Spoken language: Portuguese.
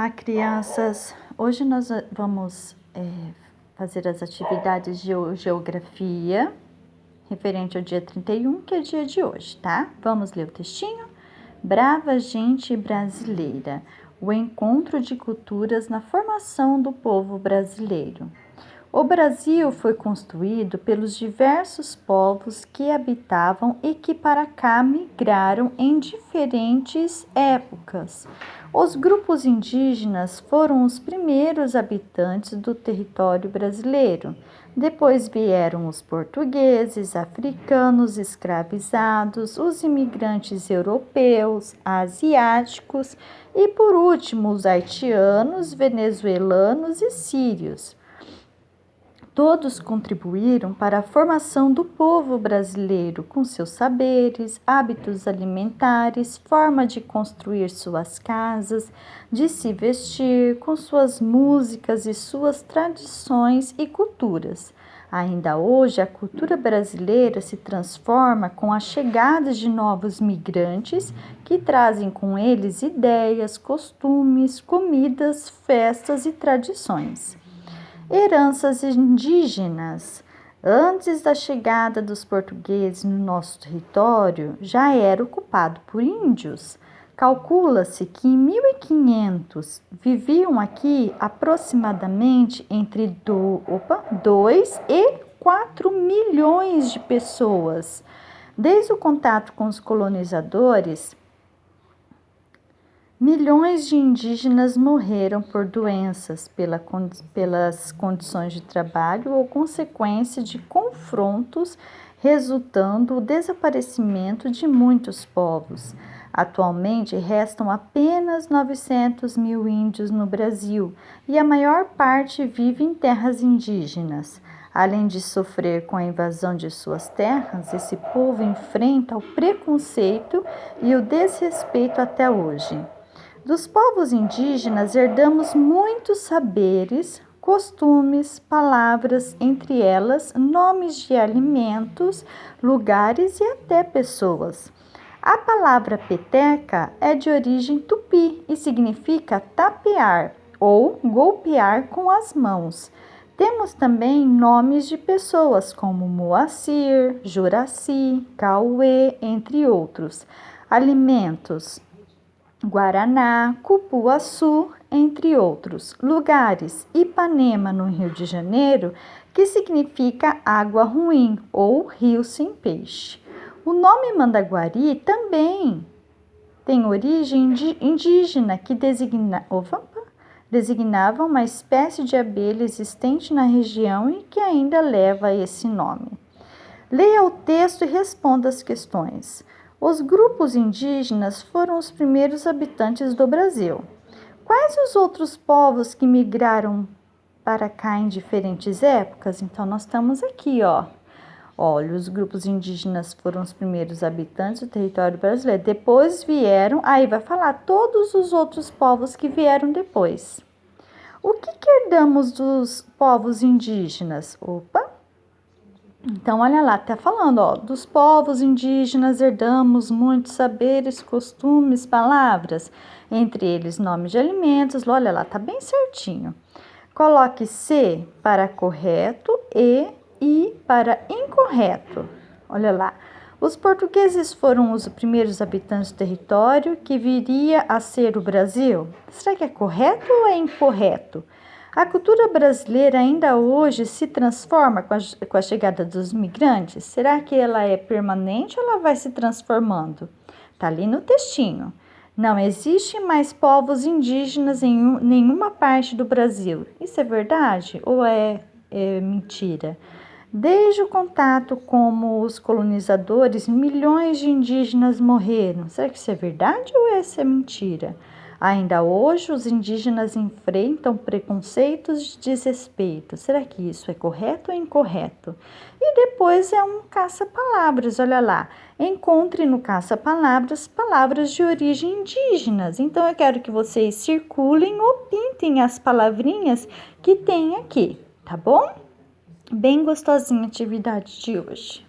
Olá, crianças! Hoje nós vamos fazer as atividades de geografia, referente ao dia 31, que é dia de hoje, tá? Vamos ler o textinho? Brava gente brasileira, o encontro de culturas na formação do povo brasileiro. O Brasil foi construído pelos diversos povos que habitavam e que para cá migraram em diferentes épocas. Os grupos indígenas foram os primeiros habitantes do território brasileiro. Depois vieram os portugueses, africanos escravizados, os imigrantes europeus, asiáticos e, por último, os haitianos, venezuelanos e sírios. Todos contribuíram para a formação do povo brasileiro com seus saberes, hábitos alimentares, forma de construir suas casas, de se vestir, com suas músicas e suas tradições e culturas. Ainda hoje, a cultura brasileira se transforma com a chegada de novos migrantes que trazem com eles ideias, costumes, comidas, festas e tradições. Heranças indígenas. Antes da chegada dos portugueses no nosso território, já era ocupado por índios. Calcula-se que em 1500 viviam aqui aproximadamente entre 2 e 4 milhões de pessoas. Desde o contato com os colonizadores, milhões de indígenas morreram por doenças, pelas condições de trabalho ou consequência de confrontos, resultando o desaparecimento de muitos povos. Atualmente, restam apenas 900 mil índios no Brasil e a maior parte vive em terras indígenas. Além de sofrer com a invasão de suas terras, esse povo enfrenta o preconceito e o desrespeito até hoje. Dos povos indígenas herdamos muitos saberes, costumes, palavras, entre elas nomes de alimentos, lugares e até pessoas. A palavra peteca é de origem tupi e significa tapear ou golpear com as mãos. Temos também nomes de pessoas como Moacir, Juraci, Cauê, entre outros. Alimentos: Guaraná, Cupuaçu, entre outros. Lugares: Ipanema, no Rio de Janeiro, que significa água ruim ou rio sem peixe. O nome Mandaguari também tem origem indígena, que designava uma espécie de abelha existente na região e que ainda leva esse nome. Leia o texto e responda as questões. Os grupos indígenas foram os primeiros habitantes do Brasil. Quais os outros povos que migraram para cá em diferentes épocas? Então, nós estamos aqui, Olha, os grupos indígenas foram os primeiros habitantes do território brasileiro. Depois vieram, aí vai falar todos os outros povos que vieram depois. O que herdamos dos povos indígenas? Então, olha lá, tá falando, dos povos indígenas herdamos muitos saberes, costumes, palavras, entre eles nomes de alimentos, olha lá, tá bem certinho. Coloque C para correto e I para incorreto. Olha lá, os portugueses foram os primeiros habitantes do território que viria a ser o Brasil. Será que é correto ou é incorreto? A cultura brasileira ainda hoje se transforma com a chegada dos migrantes? Será que ela é permanente ou ela vai se transformando? Está ali no textinho. Não existe mais povos indígenas em nenhuma parte do Brasil. Isso é verdade ou é mentira? Desde o contato com os colonizadores, milhões de indígenas morreram. Será que isso é verdade ou isso é mentira? Ainda hoje, os indígenas enfrentam preconceitos de desrespeito. Será que isso é correto ou incorreto? E depois é um caça-palavras, olha lá. Encontre no caça-palavras palavras de origem indígenas. Então, eu quero que vocês circulem ou pintem as palavrinhas que tem aqui, tá bom? Bem gostosinha a atividade de hoje.